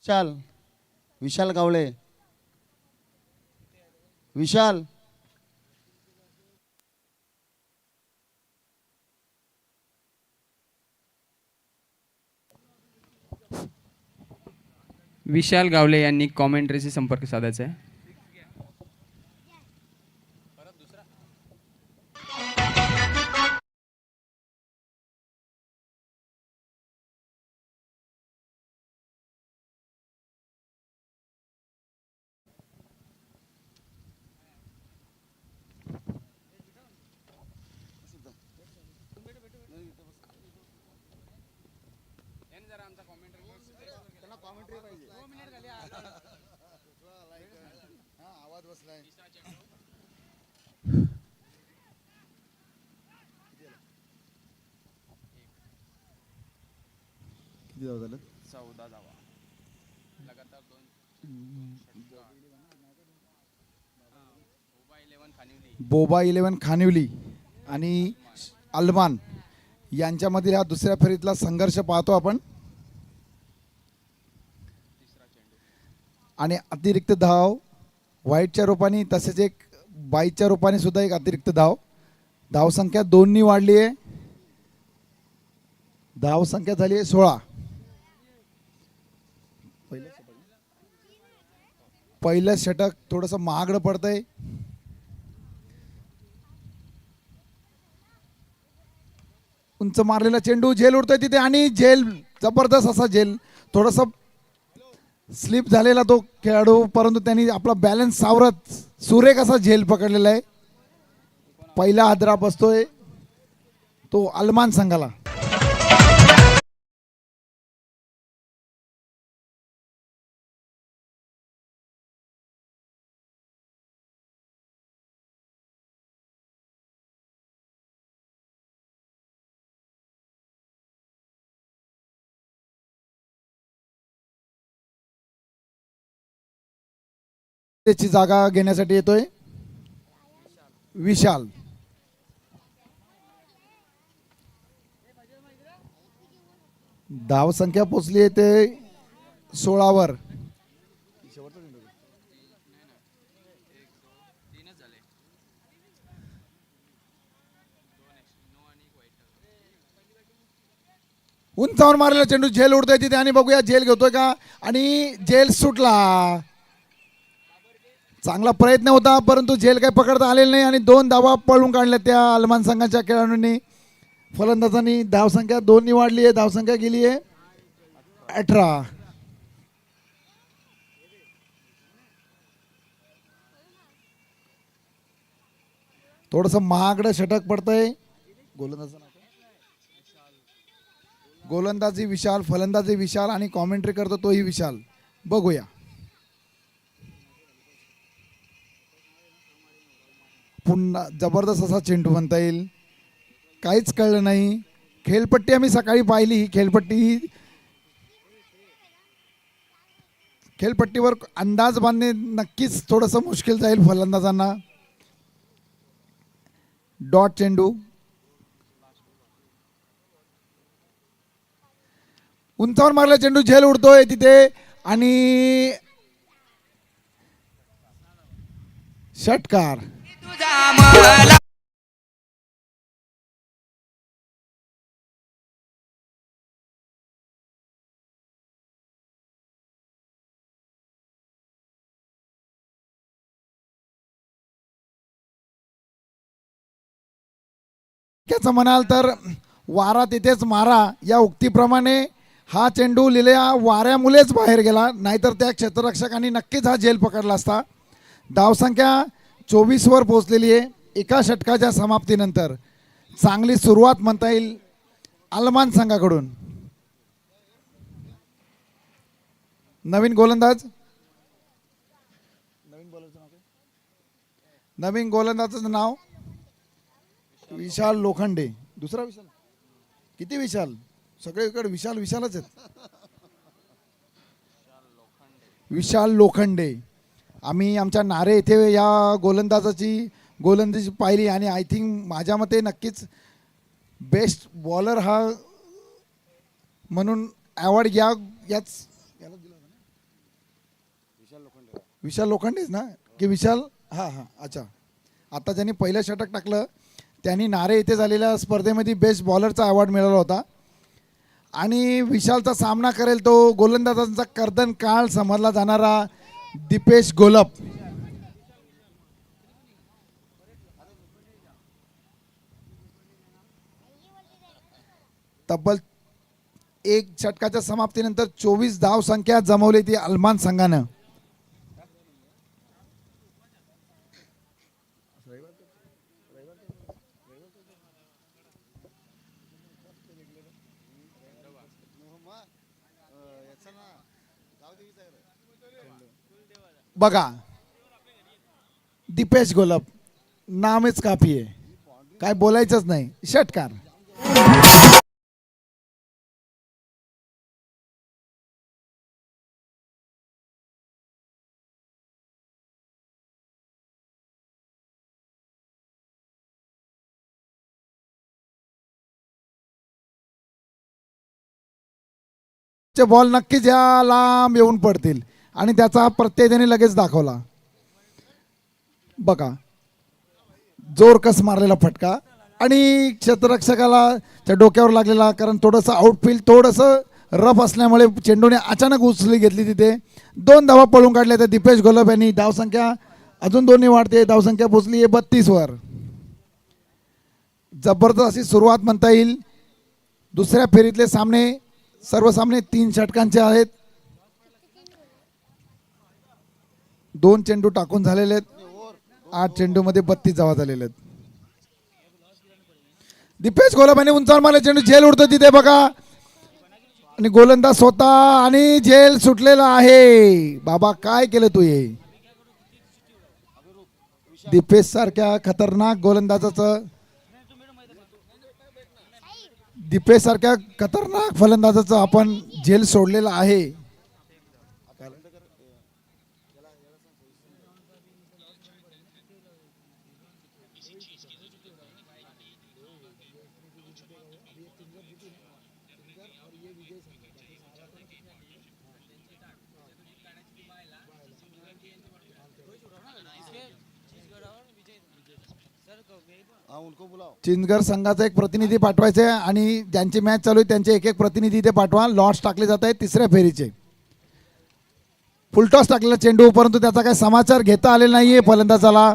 विशाल विशाल गावळे विशाल विशाल गावले यांनी कॉमेंट्रीशी संपर्क साधायचा आहे. किती धावा झालं? 14 धावा लगातार 2 बोबा 11 खानिवली आणि अल्मान यांच्यामधील हा दुसऱ्या फेरीतला संघर्ष पाहतो आपण. आणि अतिरिक्त धाव व्हाईटच्या रूपाने तसेच एक बाईच्या रूपाने सुद्धा एक अतिरिक्त धावसंख्या 2नी वाढली आहे. धावसंख्या झाली आहे 16. पहिलं षटक थोडंसं महागडं पडतंय. उंच मारलेला चेंडू झेल उडतोय तिथे आणि झेल जबरदस्त असा झेल थोडासा स्लिप झालेला तो खेळाडू, परंतु त्यांनी आपला बॅलन्स सावरत सुरेख असा झेल पकडलेला आहे. पहिला हादरा बसतोय तो अल्मान संघाला. त्याची जागा घेण्यासाठी येतोय विशाल. धाव संख्या पोचली आहे ते 16वर. उंचावर मारलेला चेंडू झेल उडतोय तिथे आणि बघूया झेल घेतोय का, आणि झेल सुटला. चांगला प्रयत्न होता परंतु झेल काही पकडता आलेला नाही आणि 2 धावा पळून काढल्या त्या अल्मान संघाच्या खेळाडूंनी. फलंदाजांनी धावसंख्या 2नी वाढली आहे. धावसंख्या गेली आहे 18. थोडंसं महागडं षटक पडतंय. गोलंदाजी विशाल, फलंदाजी विशाल आणि कॉमेंट्री करतो तोही विशाल. बघूया पुन्हा जबरदस्त असा चेंडू म्हणता येईल. काहीच कळलं नाही. खेळपट्टी आम्ही सकाळी पाहिली. ही खेळपट्टीवर अंदाज बांधणे नक्कीच थोडंसं मुश्किल जाईल फलंदाजांना. डॉट चेंडू उंचावर मारला चेंडू झेल उडतोय तिथे आणि षटकार. त्याचं म्हणाल तर वारा तिथेच मारा या उक्तीप्रमाणे हा चेंडू लिहिल्या वाऱ्यामुळेच बाहेर गेला, नाहीतर त्या क्षेत्ररक्षकांनी नक्कीच हा झेल पकडला असता. धावसंख्या 24वर पोहोचलेली आहे. एका षटकाच्या समाप्तीनंतर चांगली सुरुवात म्हणता येईल अल्मान संघाकडून. नवीन गोलंदाजाचं नाव विशाल लोखंडे. दुसरा विशाल किती विशाल, सगळीकडे विशालच आहेत. विशाल लोखंडे. आम्ही आमच्या नारे येथे या गोलंदाजी पाहिली आणि आय थिंक माझ्या मते नक्कीच बेस्ट बॉलर हा म्हणून अवॉर्ड याच याला दिला. विशाल लोखंडेच ना की विशाल हां हां अच्छा. आता ज्यांनी पहिलं षटक टाकलं त्यांनी नारे येथे झालेल्या स्पर्धेमध्ये बेस्ट बॉलरचा अवॉर्ड मिळवला होता. आणि विशालचा सामना करेल तो गोलंदाजांचा कर्दन काळ समजला जाणारा दीपेश गोलप. तब्बल एक षटकाच्या समाप्तीनंतर 24 धाव संख्या जमवली ती अल्मान संघानं. बघा दीपेश गोलप नामच काफी आहे, काय बोलायचंच नाही. षटकार. बॉल नक्कीच या लांब येऊन पडतील आणि त्याचा प्रत्यय त्याने लगेच दाखवला. बघा जोर कस मारलेला फटका आणि क्षेत्ररक्षकाला त्या डोक्यावर लागलेला, कारण थोडंसं आउटफील्ड थोडंसं रफ असल्यामुळे चेंडूने अचानक उचली घेतली. तिथे 2 धावा पळून काढल्या त्या दीपेश गोलप यांनी. धावसंख्या अजून 2 वाढते, धावसंख्या पोचली आहे 32 वर. जबरदस्त अशी सुरुवात म्हणता येईल. दुसऱ्या फेरीतले सामने सर्व सामने 3 षटकांचे आहेत. 2 चेंडू टाकून झालेले आहेत. 8 चेंडूमध्ये 32 धावा झालेल्या आहेत. दीपेश गोलप यांनी उंचावर मारले चेंडू, झेल उडतो तिथे बघा आणि गोलंदाज स्वतः आणि झेल सुटलेला आहे. बाबा काय केलं तू हे? दीपेश सारख्या खतरनाक गोलंदाजाचं, दीपेश सारख्या खतरनाक फलंदाजाचं आपण झेल सोडलेला आहे. चिंचगड संघाचा एक प्रतिनिधी पाठवायचा आहे आणि ज्यांची मॅच चालू आहे त्यांचे एक प्रतिनिधी इथे पाठवा. लॉट्स टाकले जात आहेत तिसऱ्या फेरीचे. फुलटॉस टाकलेला चेंडू, परंतु त्याचा काही समाचार घेता आलेला नाहीये फलंदाजाला.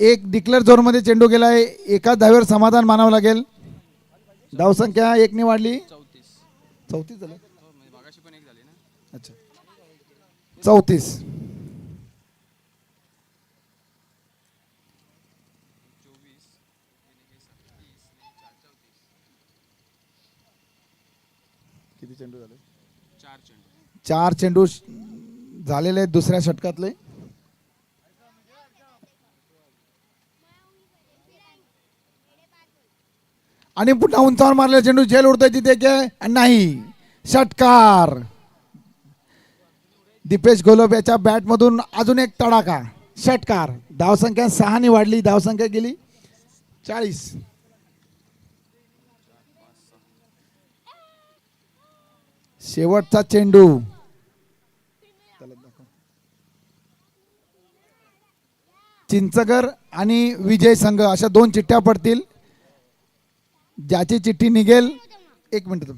एक डिक्लेअर झोन मध्ये चेंडू गेलाय. एका धावेवर समाधान मानावं लागेल. धावसंख्या 1 ने वाढली. 34 झालं. अच्छा 34. किती चेंडू झाले? 4 चेंडू झालेले आहेत दुसऱ्या षटकातले. आणि पुन्हा उंचावर मारलेला चेंडू, झेल उडतोय तिथे की नाही. षटकार. दीपेश गोलप याच्या बॅट मधून अजून एक तडाखा. षटकार. धावसंख्या 6 ने वाढली. धावसंख्या गेली 40. शेवटचा चेंडू. चिंचगर आणि विजय संघ अशा 2 चिठ्ठ्या पडतील. ज्याची चिठ्ठी निघेल 1 मिनिट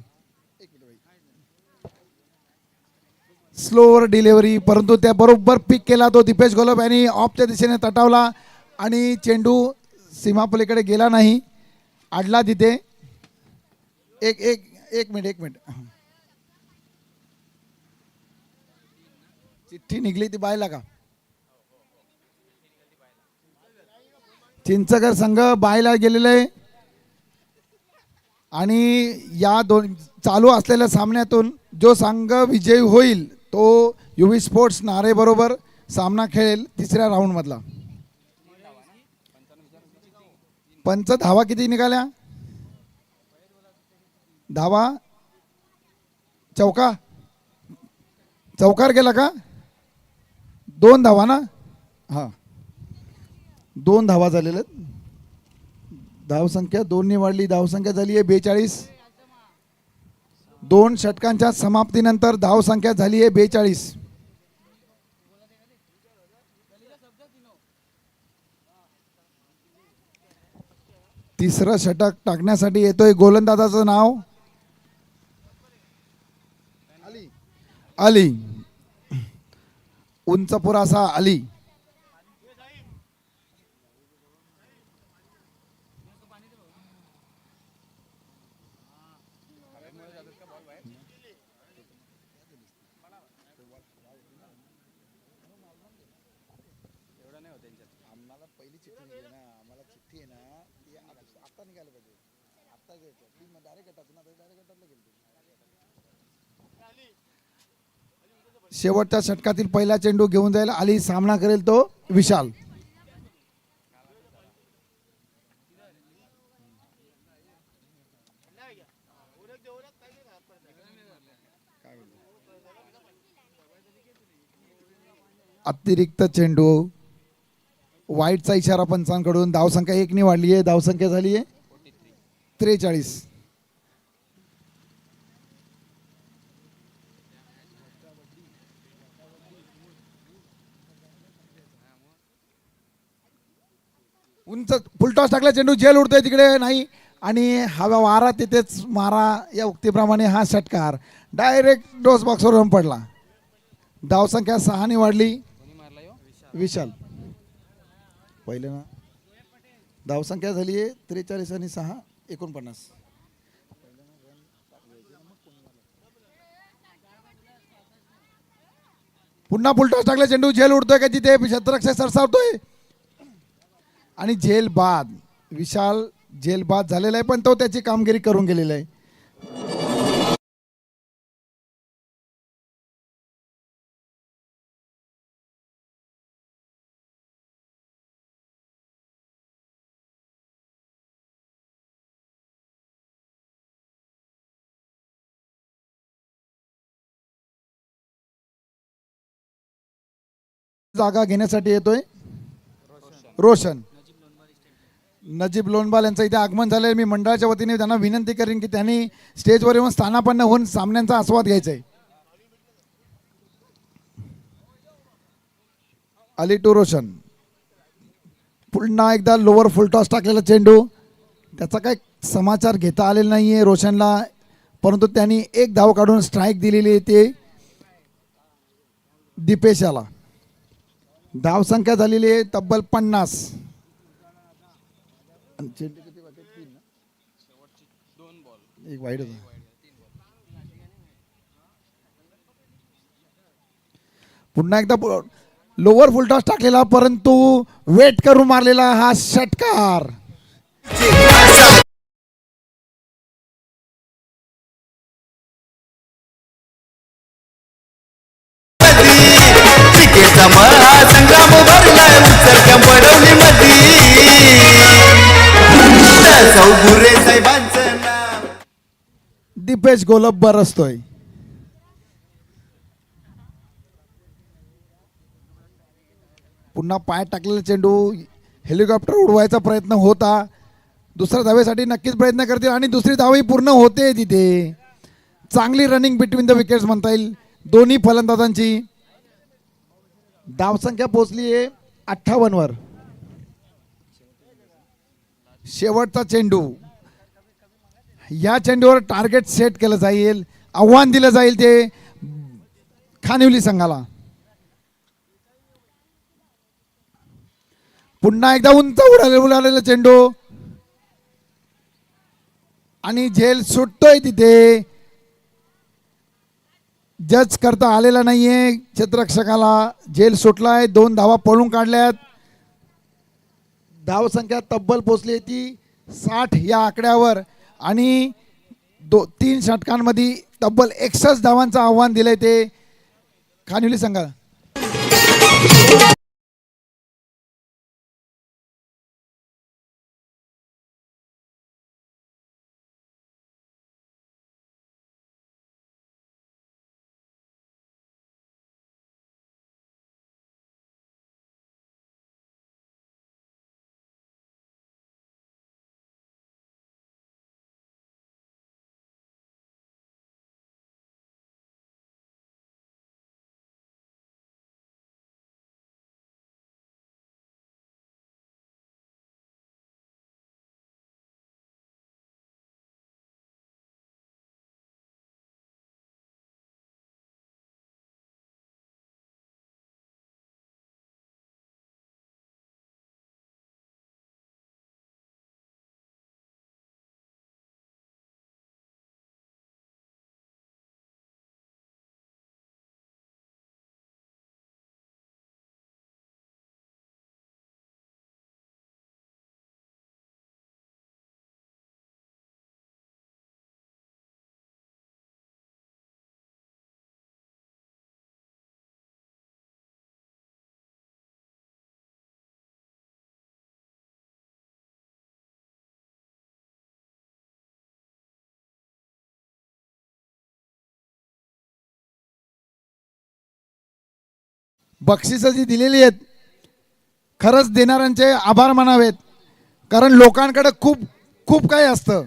स्लोवर डिलिव्हरी, परंतु त्या बरोबर पिक केला तो दीपेश गोलप यांनी. ऑफच्या दिशेने तटावला आणि चेंडू सीमापलीकडे गेला नाही, अडला तिथे. एक मिनिट चिठ्ठी निघली ती बायला का? चिंचगर संघ बायला गेलेले आहे आणि या दोन चालू असलेल्या सामन्यातून जो संघ विजयी होईल तो युवी स्पोर्ट्स नारे बरोबर सामना खेळेल तिसऱ्या राऊंड मधला. पंच धावा किती निघाल्या? धावा चौकार गेला का? 2 धावा ना? हा 2 धावा झालेल्या. धावसंख्या 2 ने वाढली. धावसंख्या झाली आहे 42. 2 षटकांच्या समाप्तीनंतर धावसंख्या झाली आहे 42. तिसरं षटक टाकण्यासाठी येतोय गोलंदाजाचं नाव अली. उंच पुरासा अली. शेवटच्या षटकातील पहिला चेंडू घेऊन जाईल अली. सामना करेल तो विशाल. अतिरिक्त चेंडू. वाईटचा इशारा पंचांकडून. धावसंख्या 1 ने वाढली आहे. धावसंख्या झाली आहे 43. उंच फुलटॉस टाकला चेंडू. झेल उडतोय तिकडे नाही आणि हवा वारा तिथेच मारा या उक्तीप्रमाणे हा षटकार डायरेक्ट डोस बॉक्सवर पडला. धावसंख्या 6 ने वाढली. विशाल पहिले ना. धावसंख्या झाली आहे 43 आणि 6 49. पुन्हा फुलटॉस टाकला चेंडू. झेल उडतोय का तिथे. क्षेत्ररक्षक सरसावतोय आणि झेल बाद. विशाल झेल बाद झालेला आहे पण तो त्याची कामगिरी करून गेलेला आहे. जागा घेण्यासाठी येतोय रोशन. नजीब लोणबाल यांचं इथे आगमन झालंय. मी मंडळाच्या वतीने त्यांना विनंती करेन की त्यांनी स्टेजवर येऊन स्थानापन्न होऊन सामन्यांचा आस्वाद घ्यायचा आहे. अली टू रोशन. पुन्हा एकदा लोअर फुलटॉस टाकलेला चेंडू. त्याचा काही समाचार घेता आलेला नाहीये रोशनला परंतु त्यांनी एक धाव काढून स्ट्राईक दिलेली आहे ते दीपेश याला. धावसंख्या झालेली आहे तब्बल 50. एक वाईट होता. पुन्हा एकदा लोअर फुलटॉस टाकलेला परंतु वेट करून मारलेला हा षटकार. संग्राम भरलाय उचरक्या पडवली मधी सौगुरे साहेबांचं नाव. दीपेश गोलब्बर असतोय. पुन्हा पाय टाकलेला चेंडू. हेलिकॉप्टर उडवायचा प्रयत्न होता. दुसऱ्या धावेसाठी नक्कीच प्रयत्न करतील आणि दुसरी धावही पूर्ण होते तिथे. चांगली रनिंग बिटवीन द विकेट्स म्हणता येईल दोन्ही फलंदाजांची. धावसंख्या पोहोचली आहे 58 वर. शेवटचा चेंडू. या चेंडूवर टार्गेट सेट केलं जाईल. आव्हान दिलं जाईल ते खानिवली संघाला. पुन्हा एकदा उंच उडालेला चेंडू आणि झेल सुटतोय तिथे. जज करता आलेला नाहीये क्षेत्ररक्षकाला. झेल सुटलाय. 2 धावा पळून काढल्यात. धावसंख्या तब्बल पोचली ती 60 या आकड्यावर आणि 3 षटकांमध्ये तब्बल 61 धावांचं आव्हान दिलंय ते खानिवली संघाला. बक्षिसं जी दिलेली आहेत खरंच देणाऱ्यांचे आभार मानावेत. कारण लोकांकडे खूप खूप काही असतं,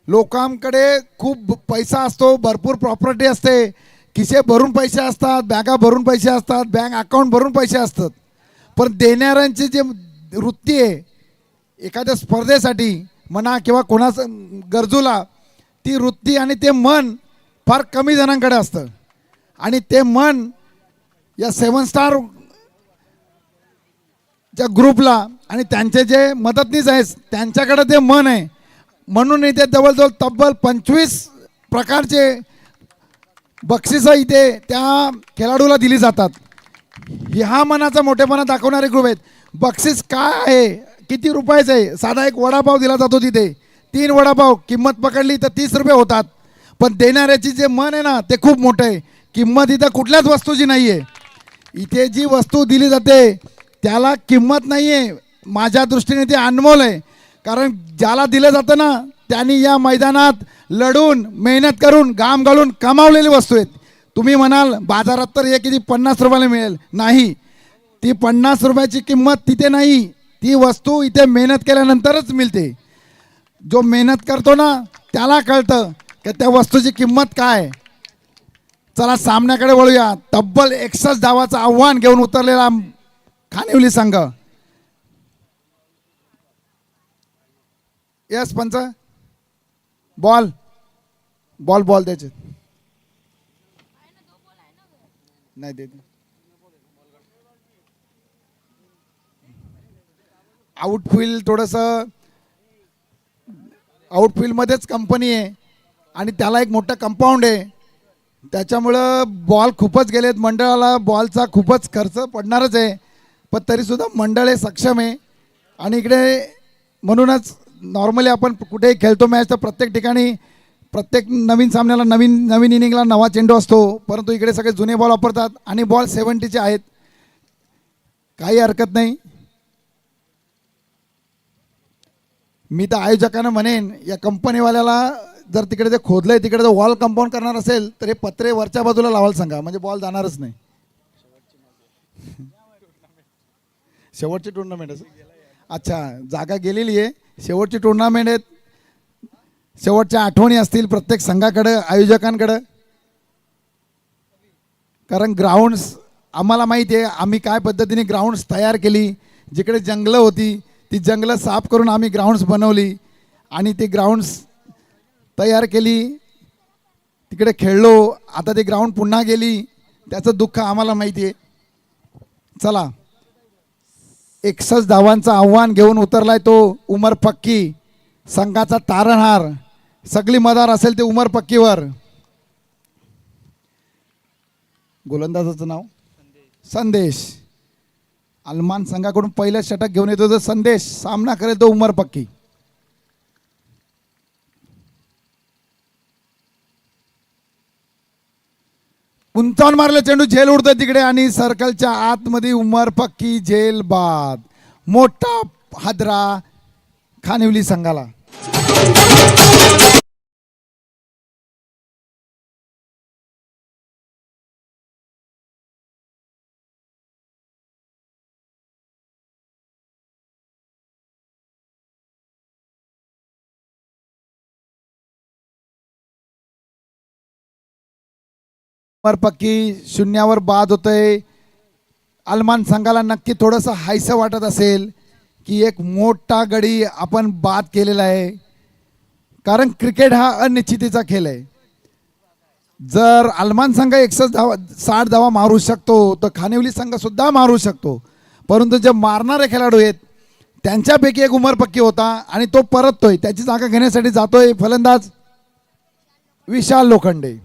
लोकांकडे खूप पैसा असतो, भरपूर प्रॉपर्टी असते, खिसे भरून पैसे असतात, बॅगा भरून पैसे असतात, बँक अकाउंट भरून पैसे असतात. पण देणाऱ्यांची जी वृत्ती आहे एखाद्या स्पर्धेसाठी म्हणा किंवा कोणाचं गरजूला, ती वृत्ती आणि ते मन फार कमी जणांकडे असतं. आणि ते मन या 7 स्टार च्या ग्रुपला आणि त्यांचे जे मदतनीस आहेत त्यांच्याकडे ते मन आहे. म्हणून इथे जवळजवळ तब्बल 25 प्रकारचे बक्षिसं इथे त्या खेळाडूला दिली जातात. ह्या मनाचा मोठेपणा दाखवणारे ग्रुप आहेत. बक्षीस काय आहे, किती रुपयाचं आहे? साधा एक वडापाव दिला जातो तिथे, 3 वडापाव किंमत पकडली तर 30 रुपये होतात. पण देणाऱ्याची जे मन आहे ना ते खूप मोठं आहे. किंमत इथं कुठल्याच वस्तूची नाही आहे. इथे जी वस्तू दिली जाते त्याला किंमत नाही आहे. माझ्या दृष्टीने ते अनमोल आहे. कारण ज्याला दिलं जातं ना त्यांनी या मैदानात लढून मेहनत करून घाम घालून कमावलेली वस्तू आहेत. तुम्ही म्हणाल बाजारात तर हे किती 50 रुपयाला मिळेल, नाही, ती 50 रुपयाची किंमत तिथे नाही. ती वस्तू इथे मेहनत केल्यानंतरच मिळते. जो मेहनत करतो ना त्याला कळतं की त्या वस्तूची किंमत काय. चला सामन्याकडे वळूया. तब्बल 61 धावाचं आव्हान घेऊन उतरलेला खानिवली संघ. यस पंच, बॉल बॉल बॉल द्यायचे नाही देते. आउटफील्ड थोडंसं आउटफील्डमध्येच कंपनी आहे आणि त्याला एक मोठं कंपाऊंड आहे. त्याच्यामुळं बॉल खूपच गेलेत. मंडळाला बॉलचा खूपच खर्च पडणारच आहे. पण तरीसुद्धा मंडळ हे सक्षम आहे. आणि इकडे म्हणूनच नॉर्मली आपण कुठेही खेळतो मॅच तर प्रत्येक ठिकाणी प्रत्येक नवीन सामन्याला नवीन इनिंगला नवा चेंडू असतो. परंतु इकडे सगळे जुने बॉल वापरतात आणि बॉल 70चे आहेत. काही हरकत नाही. मी तर आयोजकांना म्हणेन या कंपनीवाल्याला जर तिकडे ते खोदलंय तिकडे जर वॉल कंपाऊंड करणार असेल तर हे पत्रे वरच्या बाजूला लावायला सांगा, म्हणजे बॉल जाणारच नाही. शेवटची टुर्नामेंट आहे. अच्छा, जागा गेलेली आहे. शेवटची टुर्नामेंट आहेत. शेवटच्या आठवणी असतील प्रत्येक संघाकडं आयोजकांकडं. कारण ग्राउंड्स आम्हाला माहिती आहे आम्ही काय पद्धतीने ग्राउंड्स तयार केली. जिकडे जंगलं होती ती जंगलं साफ करून आम्ही ग्राउंड्स बनवली आणि ती ग्राउंड्स तयार केली. तिकडे खेळलो. आता ती ग्राउंड पुन्हा गेली, त्याचं दुःख आम्हाला माहिती आहे. चला, 61 धावांचं आव्हान घेऊन उतरलाय तो उमर पक्की संघाचा तारणहार. सगळी मदार असेल ते उमर पक्कीवर. गोलंदाजाचं नाव संदेश. अलमान संघाकडून पहिलं षटक घेऊन येतो तो संदेश. सामना करेल तो उमर पक्की. उंचावून मारलं चेंडू, झेल उडतोय तिकडे आणि सर्कलच्या आतमध्ये उमर पक्की, झेल बाद. मोठा हादरा खानिवली संघाला. उमर पक्की शून्यावर बाद होतोय. अलमान संघाला नक्की थोडंसं हायसं वाटत असेल की एक मोठा गडी आपण बाद केलेला आहे. कारण क्रिकेट हा अनिश्चितीचा खेळ आहे. जर अलमान संघ 60 धावा मारू शकतो तर खानिवली संघ सुद्धा मारू शकतो. परंतु जे मारणारे खेळाडू आहेत त्यांच्यापैकी एक उमर पक्की होता आणि तो परततोय. त्याची जागा घेण्यासाठी जातोय फलंदाज विशाल लोखंडे.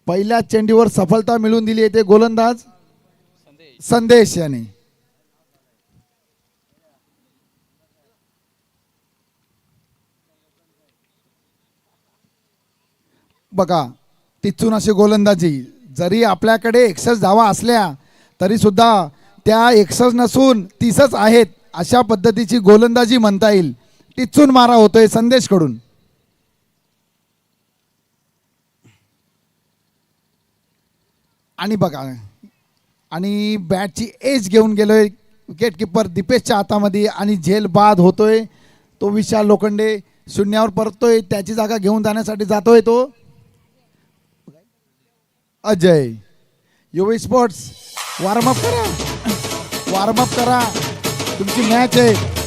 पहिल्या चेंडूवर सफलता मिळवून दिली येते गोलंदाज संदेश याने. बघा तिथून अशी गोलंदाजी. जरी आपल्याकडे 61 धावा असल्या तरी सुद्धा त्या 61 नसून 30च आहेत अशा पद्धतीची गोलंदाजी म्हणता येईल. टिचून मारा होतोय संदेशकडून. आणि बघा आणि बॅटची एज घेऊन गेलोय विकेट किपर दीपेशच्या हातामध्ये आणि झेल बाद होतोय तो विशाल लोखंडे शून्यावर परततोय त्याची जागा घेऊन जाण्यासाठी जातोय तो अजय युवी स्पोर्ट्स वॉर्मअप करा तुमची मॅच आहे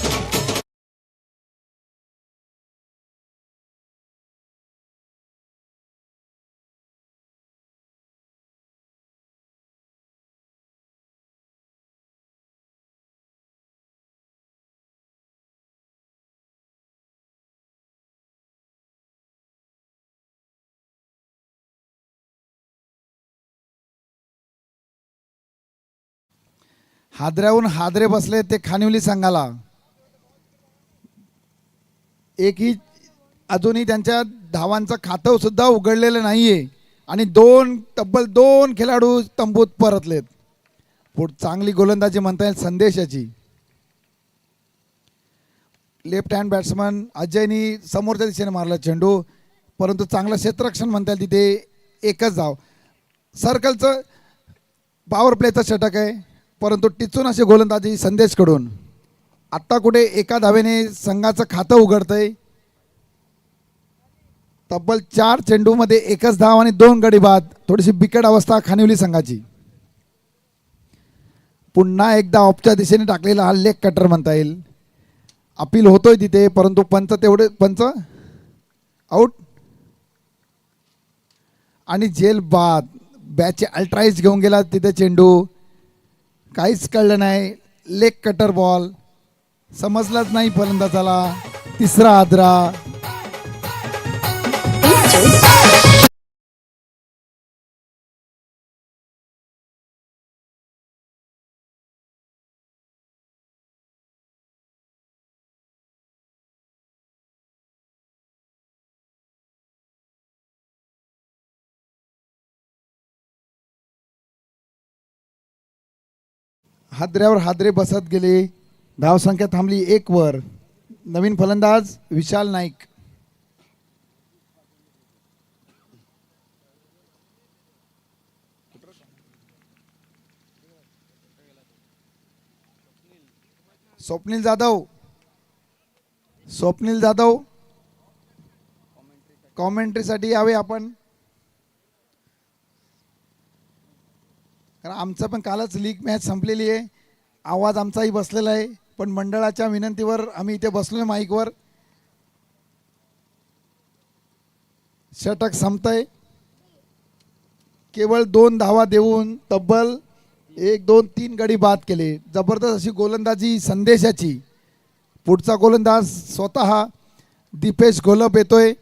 हादऱ्याहून हादरे बसले ते खानिवली संघाला एकही अजूनही त्यांच्या धावांचं खातं सुद्धा उघडलेलं नाहीये आणि तब्बल दोन खेळाडू तंबूत परतलेत चांगली गोलंदाजी म्हणता येईल संदेशाची लेफ्ट हँड बॅट्समन अजयनी समोरच्या दिशेने मारला चेंडू परंतु चांगलं क्षेत्ररक्षण म्हणता येईल तिथे एकच धाव सर्कलचं पॉवर प्लेचं षटक आहे परंतु टिचून अशी गोलंदाजी संदेशकडून आत्ता कुठे एका धावेने संघाचं खातं उघडतंय तब्बल 4 चेंडूमध्ये एकच धाव आणि 2 गडी बाद थोडीशी बिकट अवस्था खानिवली संघाची पुन्हा एकदा ऑफच्या दिशेने टाकलेला हा लेग कटर म्हणता येईल अपील होतोय तिथे परंतु पंच आउट आणि जेल बाद बॅच अल्ट्राईज घेऊन गेला तिथे चेंडू काहीच कळलं नाही लेग कटर बॉल समजलाच नाही फलंदाजाला तिसरा आदरा हादऱ्यावर हादरे बसत गेले धावसंख्या थांबली 1 वर नवीन फलंदाज विशाल नाईक स्वप्नील जाधव कॉमेंट्रीसाठी यावे आपण कारण आमचं पण कालच लीग मॅच संपलेली आहे आवाज आमचाही बसलेला आहे पण मंडळाच्या विनंतीवर आम्ही इथे बसलो माईकवर षटक संपतंय केवळ 2 धावा देऊन तब्बल 1 2 3 गडी बाद केले जबरदस्त अशी गोलंदाजी संदेशाची पुढचा गोलंदाज स्वतः दीपेश घोलप येतोय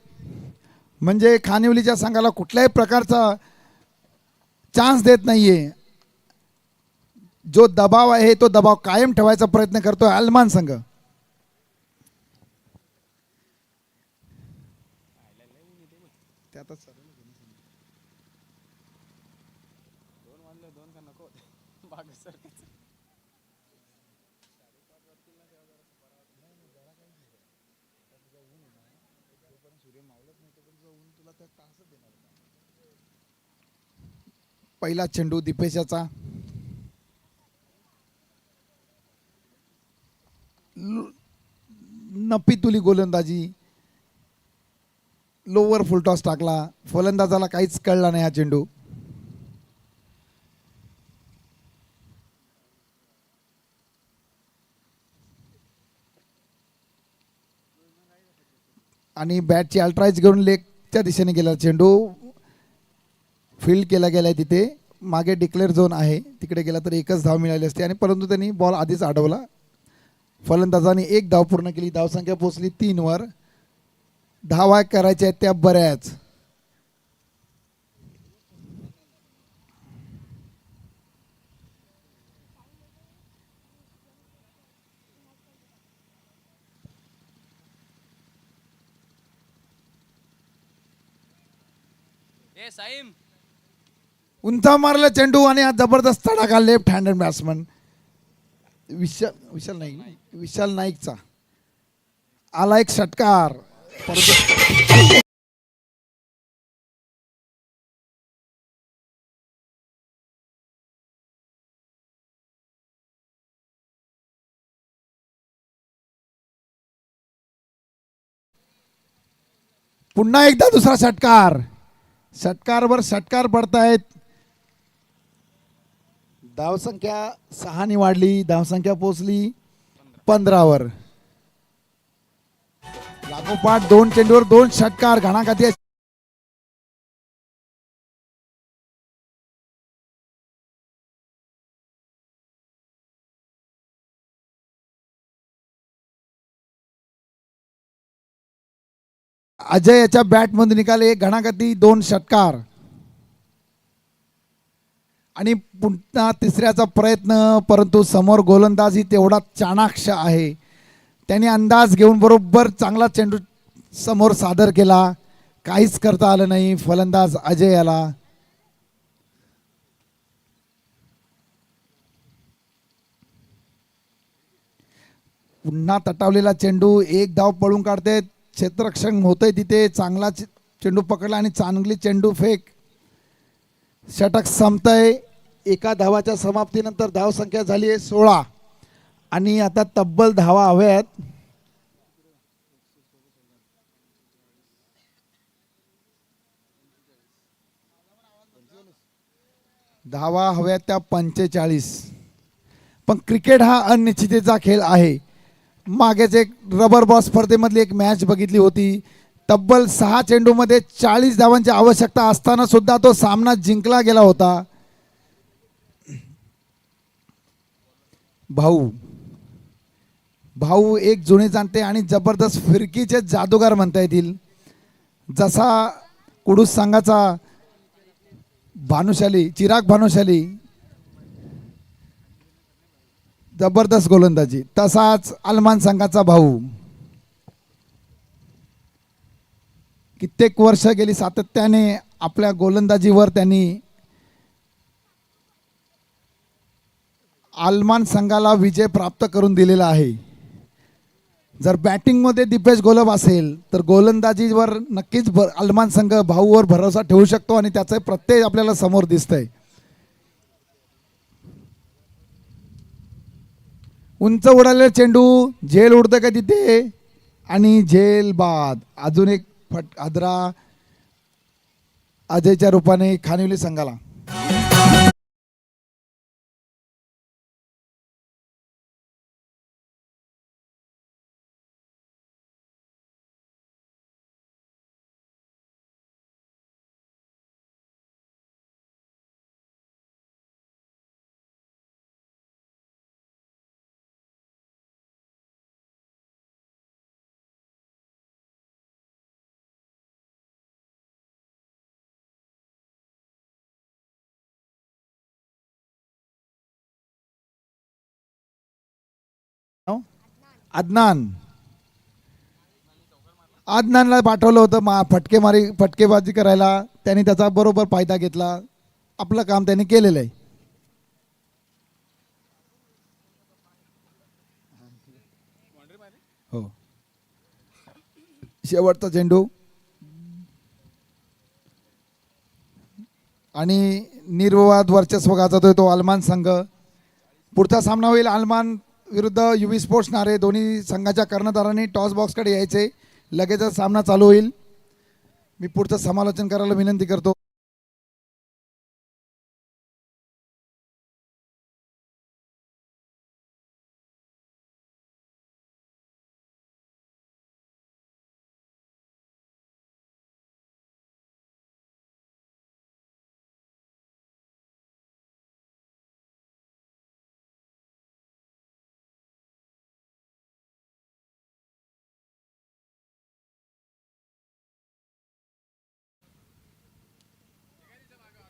म्हणजे खानिवलीच्या संघाला कुठल्याही प्रकारचा चान्स देत नाहीये जो दबाव आहे तो दबाव कायम ठेवायचा प्रयत्न करतोय आलमान संघ पहिला चेंडू दीपेशाचा नपी गोलंदाजी लोवर फुलटॉस टाकला फलंदाजाला काहीच कळला नाही हा चेंडू आणि बॅटची अल्ट्राईज घेऊन लेगच्या दिशेने गेला चेंडू फील्ड केला गेलाय तिथे मागे डिक्लेअर झोन आहे तिकडे गेला तर एकच धाव मिळाली असते आणि परंतु त्यांनी बॉल आधीच अडवला फलंदाजाने 1 धाव पूर्ण केली धावसंख्या पोहोचली 3 वर धावा करायच्या आहेत त्या बऱ्याच उंचा मारला चेंडू आणि हा जबरदस्त तडाखा लेफ्ट हँडेड बॅट्समन विशाल नाईकचा आला एक षटकार पुन्हा एकदा दुसरा षटकार, षटकारवर षटकार पडतायत. धावसंख्या 6 वाढली, धावसंख्या पोहोचली 15वर. लागोपाठ 2 चेंडूवर 2 षटकार, घणाघाती. अजय याच्या बॅटमधून निकाल, एक घणाघाती 2 षटकार. आणि पुन्हा तिसऱ्याचा प्रयत्न, परंतु समोर गोलंदाज ही तेवढा चाणाक्ष आहे. त्याने अंदाज घेऊन बरोबर चांगला चेंडू समोर सादर केला, काहीच करता आलं नाही फलंदाज अजय याला. पुन्हा तटावलेला चेंडू, एक धाव पळून काढते, क्षेत्ररक्षण होतंय तिथे, चांगला चेंडू पकडला आणि चांगली चेंडू फेक. षटक संपतंय. एका धावाच्या समाप्तीनंतर धावसंख्या झाली आहे 16 आणि आता तब्बल धावा हव्यात. धावा हव्यात त्या 45. पण क्रिकेट हा अनिश्चिततेचा खेळ आहे. मागेच एक रबर बॉल स्पर्धेमधली एक मॅच बघितली होती. तब्बल 6 चेंडूमध्ये 40 धावांची आवश्यकता असताना सुद्धा तो सामना जिंकला गेला होता. भाऊ एक जुने जाणते आणि जबरदस्त फिरकीचे जादूगार म्हणता येतील. जसा कुडूस संघाचा भानुशाली, चिराग भानुशाली जबरदस्त गोलंदाजी, तसाच अल्मान संघाचा भाऊ. कित्येक वर्ष गेली सातत्याने आपल्या गोलंदाजीवर त्यांनी अल्मान संघाला विजय प्राप्त करून दिलेला आहे. जर बॅटिंगमध्ये दिपेश गोलब असेल तर गोलंदाजीवर नक्कीच अल्मान संघ भाऊवर भरोसा ठेवू शकतो आणि त्याचे प्रत्यय आपल्याला समोर दिसतंय. उंच उडालेला चेंडू, झेल उडतं का तिथे आणि झेल बाद. अजून एक हादरा अजयच्या रूपाने खानिवली संघाला. अदनानला पाठवलं होतं फटकेबाजी करायला. त्यांनी त्याचा बरोबर फायदा घेतला. आपलं काम त्यांनी केलेलं आहे. हो, शेवटचा चेंडू आणि निर्विवाद वर्चस्व गाजवतोय तो अल्मान संघ. पुढचा सामना होईल अल्मान विरुद्ध युवी स्पोर्ट्स नारे. दोन्ही संघाच्या कर्णधारांनी टॉस बॉक्सकडे यायचे. लगेचच सामना चालू होईल. मी पुढचं समालोचन करायला विनंती करतो.